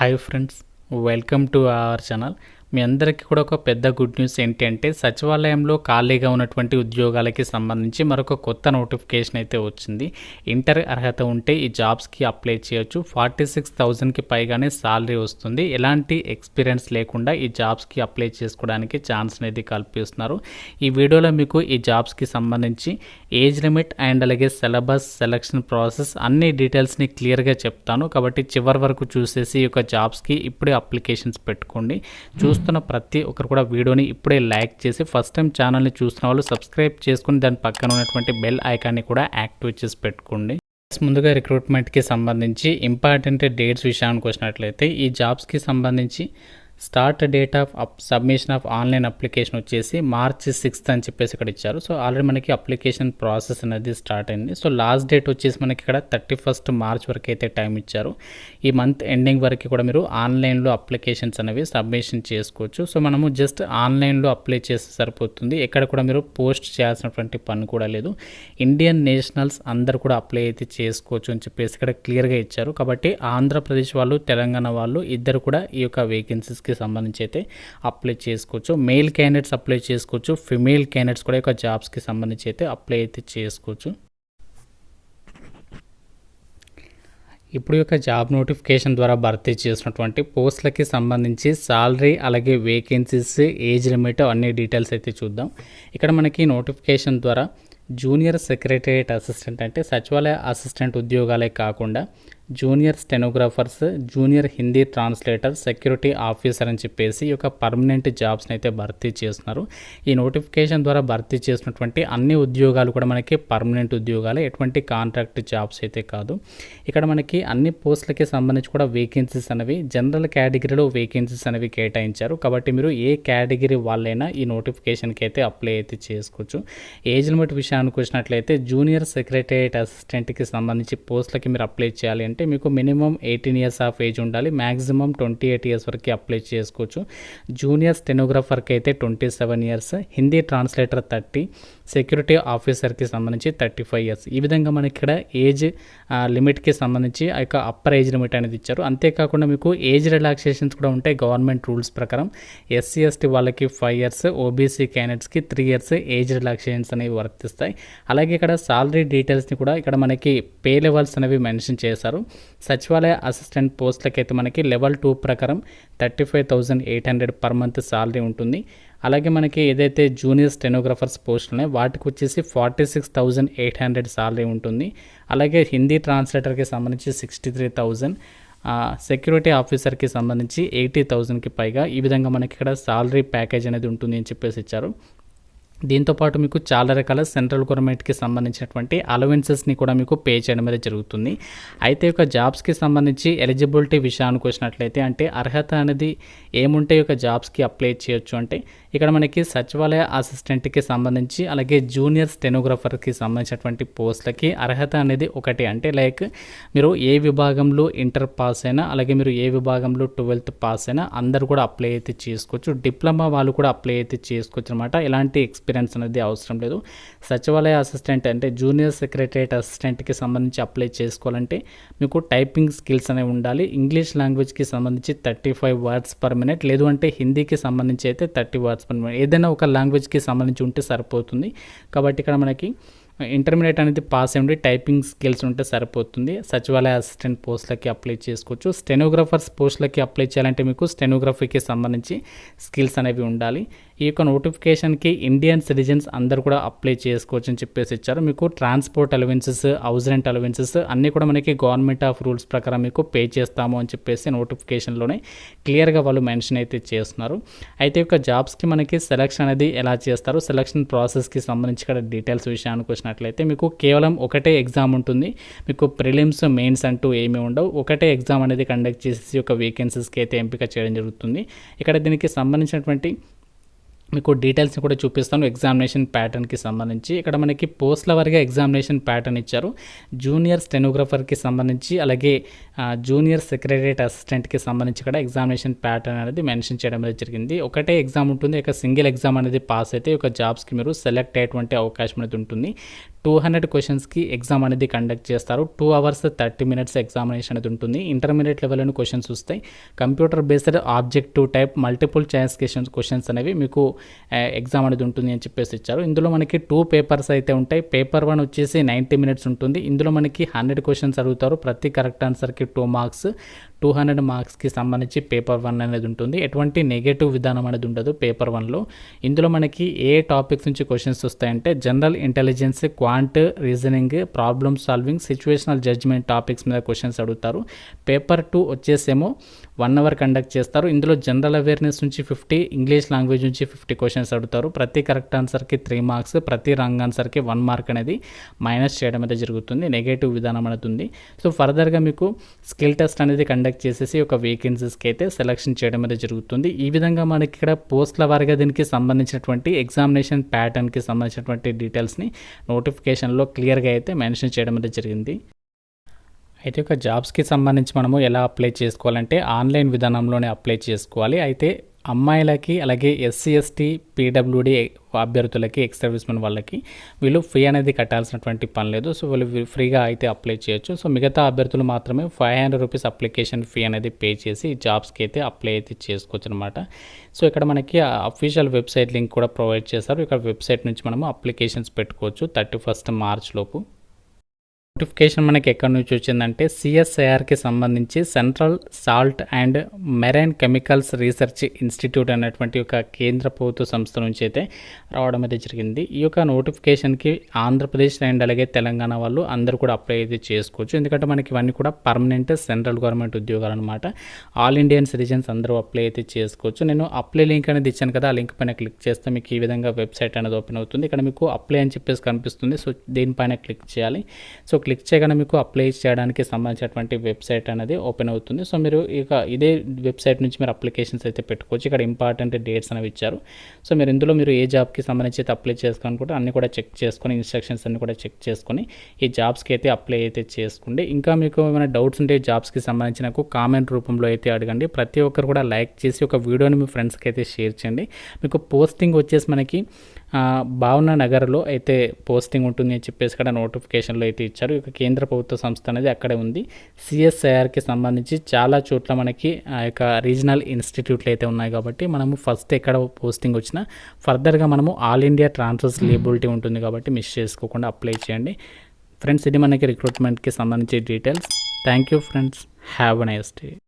Hi friends, welcome to our channel. మీ అందరికీ కూడా ఒక పెద్ద గుడ్ న్యూస్ ఏంటి అంటే సచివాలయంలో ఖాళీగా ఉన్నటువంటి ఉద్యోగాలకి సంబంధించి మరొక కొత్త నోటిఫికేషన్ అయితే వచ్చింది. ఇంటర్ అర్హత ఉంటే ఈ జాబ్స్కి అప్లై చేయొచ్చు. 46,000కి పైగానే సాలరీ వస్తుంది. ఎలాంటి ఎక్స్పీరియన్స్ లేకుండా ఈ జాబ్స్కి అప్లై చేసుకోవడానికి ఛాన్స్ అనేది కల్పిస్తున్నారు. ఈ వీడియోలో మీకు ఈ జాబ్స్కి సంబంధించి ఏజ్ లిమిట్ అండ్ అలాగే సిలబస్, సెలక్షన్ ప్రాసెస్ అన్ని డీటెయిల్స్ని క్లియర్గా చెప్తాను. కాబట్టి చివరి వరకు చూసేసి ఈ యొక్క జాబ్స్కి ఇప్పుడే అప్లికేషన్స్ పెట్టుకోండి. చూస్తున్న ప్రతి ఒక్కరు కూడా వీడియోని ఇప్పుడే లైక్ చేసి ఫస్ట్ టైం ఛానల్ని చూస్తున్న వాళ్ళు సబ్స్క్రైబ్ చేసుకుని దాని పక్కన ఉన్నటువంటి బెల్ ఐకాన్ని కూడా యాక్టివేట్ చేసి పెట్టుకోండి. ముందుగా రిక్రూట్మెంట్కి సంబంధించి ఇంపార్టెంట్ డేట్స్ విషయానికి వచ్చినట్లయితే ఈ జాబ్స్కి సంబంధించి start date of submission of online application వచ్చేసి March 6th అని చెప్పేసి ఇక్కడ ఇచ్చారు. సో ఆల్రెడీ మనకి అప్లికేషన్ ప్రాసెస్ అనేది స్టార్ట్ అయింది. సో లాస్ట్ డేట్ వచ్చేసి మనకి ఇక్కడ 31st March వరకు అయితే టైం ఇచ్చారు. ఈ మంత్ ఎండింగ్ వరకు కూడా మీరు ఆన్లైన్లో అప్లికేషన్స్ అనేవి సబ్మిషన్ చేసుకోవచ్చు. సో మనము జస్ట్ ఆన్లైన్లో అప్లై చేస్తే సరిపోతుంది. ఎక్కడ కూడా మీరు పోస్ట్ చేయాల్సినటువంటి పని కూడా లేదు. ఇండియన్ నేషనల్స్ అందరు కూడా అప్లై అయితే చేసుకోవచ్చు అని చెప్పేసి ఇక్కడ క్లియర్గా ఇచ్చారు. కాబట్టి ఆంధ్రప్రదేశ్ వాళ్ళు, తెలంగాణ వాళ్ళు ఇద్దరు కూడా ఈ యొక్క వేకెన్సీస్కి సంబంధించి అయితే అప్లై చేసుకోవచ్చు. మెయిల్ క్యాండిడేట్స్ అప్లై చేసుకోవచ్చు, ఫిమేల్ క్యాండిడేట్స్ కూడా ఈ యొక్క జాబ్స్కి సంబంధించి అయితే అప్లై అయితే చేసుకోవచ్చు. ఇప్పుడు యొక్క జాబ్ నోటిఫికేషన్ ద్వారా భర్తీ చేసినటువంటి పోస్టులకి సంబంధించి సాలరీ అలాగే వేకెన్సీస్, ఏజ్ లిమిట్ అన్ని డీటెయిల్స్ అయితే చూద్దాం. ఇక్కడ మనకి నోటిఫికేషన్ ద్వారా జూనియర్ సెక్రటరియట్ అసిస్టెంట్ అంటే సచివాలయ అసిస్టెంట్ ఉద్యోగాలే కాకుండా junior stenographers, junior Hindi translator, security officer అని చెప్పేసి ఈ యొక్క పర్మనెంట్ జాబ్స్ని అయితే భర్తీ చేస్తున్నారు. ఈ నోటిఫికేషన్ ద్వారా భర్తీ చేసినటువంటి అన్ని ఉద్యోగాలు కూడా మనకి పర్మనెంట్ ఉద్యోగాలే, ఎటువంటి కాంట్రాక్ట్ జాబ్స్ అయితే కాదు. ఇక్కడ మనకి అన్ని పోస్టులకి సంబంధించి కూడా వేకెన్సీస్ అనేవి జనరల్ కేటగిరీలో వేకెన్సీస్ అనేవి కేటాయించారు. కాబట్టి మీరు ఏ కేటగిరీ వాళ్ళైనా ఈ నోటిఫికేషన్కి అయితే అప్లై అయితే చేసుకోవచ్చు. ఏజ్ లిమిట్ విషయానికి వచ్చినట్లయితే జూనియర్ సెక్రటరియట్ అసిస్టెంట్కి సంబంధించి పోస్టులకి మీరు అప్లై చేయాలి అంటే మీకు మినిమం 18 years ఆఫ్ ఏజ్ ఉండాలి. మ్యాక్సిమం 28 years వరకు అప్లై చేసుకోవచ్చు. జూనియర్ స్టెనోగ్రాఫర్కి అయితే 27 years, హిందీ ట్రాన్స్లేటర్ 30, సెక్యూరిటీ ఆఫీసర్కి సంబంధించి 35 years. ఈ విధంగా మనకి ఇక్కడ ఏజ్ లిమిట్కి సంబంధించి ఆ యొక్క అప్పర్ ఏజ్ లిమిట్ అనేది ఇచ్చారు. అంతేకాకుండా మీకు ఏజ్ రిలాక్సేషన్స్ కూడా ఉంటాయి. గవర్నమెంట్ రూల్స్ ప్రకారం SC, ST వాళ్ళకి 5 years, OBC క్యాండిడేట్స్కి 3 years ఏజ్ రిలాక్సేషన్స్ అనేవి వర్తిస్తాయి. అలాగే ఇక్కడ సాలరీ డీటెయిల్స్ని కూడా ఇక్కడ మనకి పే లెవెల్స్ అనేవి మెన్షన్ చేశారు. సచివాలయ అసిస్టెంట్ పోస్టులకైతే మనకి లెవెల్ 2 ప్రకారం 35,800 per month సాలరీ ఉంటుంది. అలాగే మనకి ఏదైతే జూనియర్ స్టెనోగ్రాఫర్స్ పోస్టులు ఉన్నాయో వాటికి వచ్చేసి 46,800 సాలరీ ఉంటుంది. అలాగే హిందీ ట్రాన్స్లేటర్కి సంబంధించి 63,000, సెక్యూరిటీ ఆఫీసర్కి సంబంధించి 80,000కి పైగా ఈ విధంగా మనకి ఇక్కడ సాలరీ ప్యాకేజ్ అనేది ఉంటుంది అని చెప్పేసి ఇచ్చారు. దీంతోపాటు మీకు చాలా రకాల సెంట్రల్ గవర్నమెంట్కి సంబంధించినటువంటి అలవెన్సెస్ని కూడా మీకు పే చేయడం అనేది జరుగుతుంది. అయితే ఒక జాబ్స్కి సంబంధించి ఎలిజిబిలిటీ విషయానికి వచ్చినట్లయితే అంటే అర్హత అనేది ఏముంటే ఒక జాబ్స్కి అప్లై చేయొచ్చు అంటే ఇక్కడ మనకి సచివాలయ అసిస్టెంట్కి సంబంధించి అలాగే జూనియర్ స్టెనోగ్రాఫర్కి సంబంధించినటువంటి పోస్టులకి అర్హత అనేది ఒకటి. అంటే లైక్ మీరు ఏ విభాగంలో ఇంటర్ పాస్ అయినా అలాగే మీరు ఏ విభాగంలో 12th పాస్ అయినా అందరూ కూడా అప్లై అయితే చేసుకోవచ్చు. డిప్లొమా వాళ్ళు కూడా అప్లై అయితే చేసుకోవచ్చు అనమాట. ఎలాంటి ఎక్స్పీరియన్స్ అనేది అవసరం లేదు. సచివాలయ అసిస్టెంట్ అంటే జూనియర్ సెక్రటరియట్ అసిస్టెంట్కి సంబంధించి అప్లై చేసుకోవాలంటే మీకు టైపింగ్ స్కిల్స్ అనేవి ఉండాలి. ఇంగ్లీష్ లాంగ్వేజ్కి సంబంధించి 35 words per minute, లేదు అంటే హిందీకి సంబంధించి అయితే 30 words per minute, ఏదైనా ఒక లాంగ్వేజ్కి సంబంధించి ఉంటే సరిపోతుంది. కాబట్టి ఇక్కడ మనకి ఇంటర్మీడియట్ అనేది పాస్ అయ్యి ఉండి టైపింగ్ స్కిల్స్ ఉంటే సరిపోతుంది. సచివాలయ అసిస్టెంట్ పోస్టులకి అప్లై చేసుకోవచ్చు. స్టెనోగ్రాఫర్స్ పోస్టులకి అప్లై చేయాలంటే మీకు స్టెనోగ్రఫీకి సంబంధించి స్కిల్స్ అనేవి ఉండాలి. ఈ యొక్క నోటిఫికేషన్కి ఇండియన్ సిటిజన్స్ అందరూ కూడా అప్లై చేసుకోవచ్చు అని చెప్పేసి ఇచ్చారు. మీకు transport allowances, house rent allowances అన్నీ కూడా మనకి గవర్నమెంట్ ఆఫ్ రూల్స్ ప్రకారం మీకు పే చేస్తాము అని చెప్పేసి నోటిఫికేషన్లోనే క్లియర్గా వాళ్ళు మెన్షన్ అయితే చేస్తున్నారు. అయితే యొక్క జాబ్స్కి మనకి సెలక్షన్ అనేది ఎలా చేస్తారు, సెలక్షన్ ప్రాసెస్కి సంబంధించి ఇక్కడ డీటెయిల్స్ విషయానికి వచ్చినట్లయితే మీకు కేవలం ఒకటే ఎగ్జామ్ ఉంటుంది. మీకు ప్రిలిమ్స్, మెయిన్స్ అంటూ ఏమీ ఉండవు. ఒకటే ఎగ్జామ్ అనేది కండక్ట్ చేసి ఒక వేకెన్సీస్కి అయితే ఎంపిక చేయడం జరుగుతుంది. ఇక్కడ దీనికి సంబంధించినటువంటి మీకు డీటెయిల్స్ని కూడా చూపిస్తాను. ఎగ్జామినేషన్ ప్యాటర్న్కి సంబంధించి ఇక్కడ మనకి పోస్టుల వారీగా ఎగ్జామినేషన్ ప్యాటర్న్ ఇచ్చారు. జూనియర్ స్టెనోగ్రాఫర్కి సంబంధించి అలాగే జూనియర్ సెక్రటరియట్ అసిస్టెంట్కి సంబంధించి కూడా ఎగ్జామినేషన్ ప్యాటర్న్ అనేది మెన్షన్ చేయడం అనేది జరిగింది. ఒకటే ఎగ్జామ్ ఉంటుంది, ఒక సింగిల్ ఎగ్జామ్ అనేది పాస్ అయితే ఒక జాబ్స్కి మీరు సెలెక్ట్ అయ్యేటువంటి అవకాశం అనేది ఉంటుంది. 200 క్వశ్చన్స్కి ఎగ్జామ్ అనేది కండక్ట్ చేస్తారు. 2 hours 30 minutes ఎగ్జామినేషన్ అనేది ఉంటుంది. ఇంటర్మీడియట్ లెవెల్లోని క్వశ్చన్స్ వస్తాయి. Computer based objective type multiple choice questions అనేవి మీకు ఎగ్జామ్ అనేది ఉంటుంది అని చెప్పేసి ఇచ్చారు. ఇందులో మనకి 2 పేపర్స్ అయితే ఉంటాయి. పేపర్ 1 వచ్చేసి 90 minutes ఉంటుంది. ఇందులో మనకి 100 క్వశ్చన్స్ అడుగుతారు. ప్రతి కరెక్ట్ ఆన్సర్కి 2 marks, 200 మార్క్స్కి సంబంధించి పేపర్ 1 అనేది ఉంటుంది. ఎటువంటి నెగటివ్ విధానం అనేది ఉండదు పేపర్ 1లో. ఇందులో మనకి ఏ టాపిక్స్ నుంచి క్వశ్చన్స్ వస్తాయంటే general intelligence, quant, reasoning, problem solving, situational judgment topics మీద క్వశ్చన్స్ అడుగుతారు. పేపర్ 2 వచ్చేసేమో 1 hour కండక్ట్ చేస్తారు. ఇందులో జనరల్ అవేర్నెస్ నుంచి 50, ఇంగ్లీష్ లాంగ్వేజ్ నుంచి 50 క్వశ్చన్స్ అడుగుతారు. ప్రతి కరెక్ట్ ఆన్సర్కి 3 marks, ప్రతి రాంగ్ ఆన్సర్కి 1 mark అనేది మైనస్ చేయడం అనేది జరుగుతుంది. నెగటివ్ విధానం అనేది ఉంది. సో ఫర్దర్గా మీకు స్కిల్ టెస్ట్ అనేది కండక్ట్ చేసేసి ఒక వేకెన్సీస్కి అయితే సెలక్షన్ చేయడం అనేది జరుగుతుంది. ఈ విధంగా మనకి ఇక్కడ పోస్టుల వారిగా దీనికి సంబంధించినటువంటి ఎగ్జామినేషన్ ప్యాటర్న్కి సంబంధించినటువంటి డీటెయిల్స్ని నోటిఫికేషన్లో క్లియర్గా అయితే మెన్షన్ చేయడం అనేది జరిగింది. అయితే ఒక జాబ్స్కి సంబంధించి మనము ఎలా అప్లై చేసుకోవాలంటే ఆన్లైన్ విధానంలోనే అప్లై చేసుకోవాలి. అయితే అమ్మాయిలకి అలాగే SC, ST, PWD అభ్యర్థులకి, ఎక్స్ సర్వీస్మెన్ వాళ్ళకి వీళ్ళు ఫీ అనేది కట్టాల్సినటువంటి పని లేదు. సో వీళ్ళు ఫ్రీగా అయితే అప్లై చేయొచ్చు. సో మిగతా అభ్యర్థులు మాత్రమే 500 రూపీస్ అప్లికేషన్ ఫీ అనేది పే చేసి జాబ్స్కి అయితే అప్లై అయితే చేసుకోవచ్చు అనమాట. సో ఇక్కడ మనకి అఫీషియల్ వెబ్సైట్ లింక్ కూడా ప్రొవైడ్ చేశారు. ఇక్కడ వెబ్సైట్ నుంచి మనము అప్లికేషన్స్ పెట్టుకోవచ్చు 31 March లోపు. నోటిఫికేషన్ మనకి ఎక్కడి నుంచి వచ్చిందంటే CSIRకి సంబంధించి central salt and marine chemicals research institute అనేటువంటి ఒక కేంద్ర ప్రభుత్వ సంస్థ నుంచి అయితే రావడం అయితే జరిగింది. ఈ యొక్క నోటిఫికేషన్కి ఆంధ్రప్రదేశ్ అండ్ అలాగే తెలంగాణ వాళ్ళు అందరూ కూడా అప్లై అయితే చేసుకోవచ్చు. ఎందుకంటే మనకి ఇవన్నీ కూడా పర్మనెంట్ సెంట్రల్ గవర్నమెంట్ ఉద్యోగాలు అనమాట. ఆల్ ఇండియన్ సిటిజన్స్ అందరూ అప్లై అయితే చేసుకోవచ్చు. నేను అప్లై లింక్ అనేది ఇచ్చాను కదా, ఆ లింక్ పైన క్లిక్ చేస్తే మీకు ఈ విధంగా వెబ్సైట్ అనేది ఓపెన్ అవుతుంది. ఇక్కడ మీకు అప్లై అని చెప్పేసి కనిపిస్తుంది. సో దీనిపైన క్లిక్ చేయాలి. సో క్లిక్ చేయగానే మీకు అప్లై చేయడానికి సంబంధించినటువంటి వెబ్సైట్ అనేది ఓపెన్ అవుతుంది. సో మీరు ఇక ఇదే వెబ్సైట్ నుంచి మీరు అప్లికేషన్స్ అయితే పెట్టుకోవచ్చు. ఇక్కడ ఇంపార్టెంట్ డేట్స్ అనేవి ఇచ్చారు. సో మీరు ఇందులో మీరు ఏ జాబ్కి సంబంధించి అయితే అప్లై చేసుకోవాలనుకుంటే అన్ని కూడా చెక్ చేసుకొని, ఇన్స్ట్రక్షన్స్ అన్ని కూడా చెక్ చేసుకొని ఈ జాబ్స్కి అయితే అప్లై అయితే చేసుకోండి. ఇంకా మీకు ఏమైనా డౌట్స్ ఉంటే జాబ్స్కి సంబంధించి నాకు కామెంట్ రూపంలో అయితే అడగండి. ప్రతి ఒక్కరు కూడా లైక్ చేసి ఒక వీడియోని మీ ఫ్రెండ్స్కి అయితే షేర్ చేయండి. మీకు పోస్టింగ్ వచ్చేసి మనకి భావన నగర్లో అయితే పోస్టింగ్ ఉంటుంది అని చెప్పేసి ఇక్కడ నోటిఫికేషన్లో అయితే ఇచ్చారు. ఇక కేంద్ర ప్రభుత్వ సంస్థ అనేది అక్కడే ఉంది. CSIRకి సంబంధించి చాలా చోట్ల మనకి ఆ యొక్క రీజనల్ ఇన్స్టిట్యూట్లు అయితే ఉన్నాయి కాబట్టి మనము ఫస్ట్ ఎక్కడ పోస్టింగ్ వచ్చినా ఫర్దర్గా మనము ఆల్ ఇండియా ట్రాన్స్ఫర్స్ లేబిలిటీ ఉంటుంది కాబట్టి మిస్ చేసుకోకుండా అప్లై చేయండి ఫ్రెండ్స్. ఇది మనకి రిక్రూట్మెంట్కి సంబంధించి details. Thank you friends, have a nice day.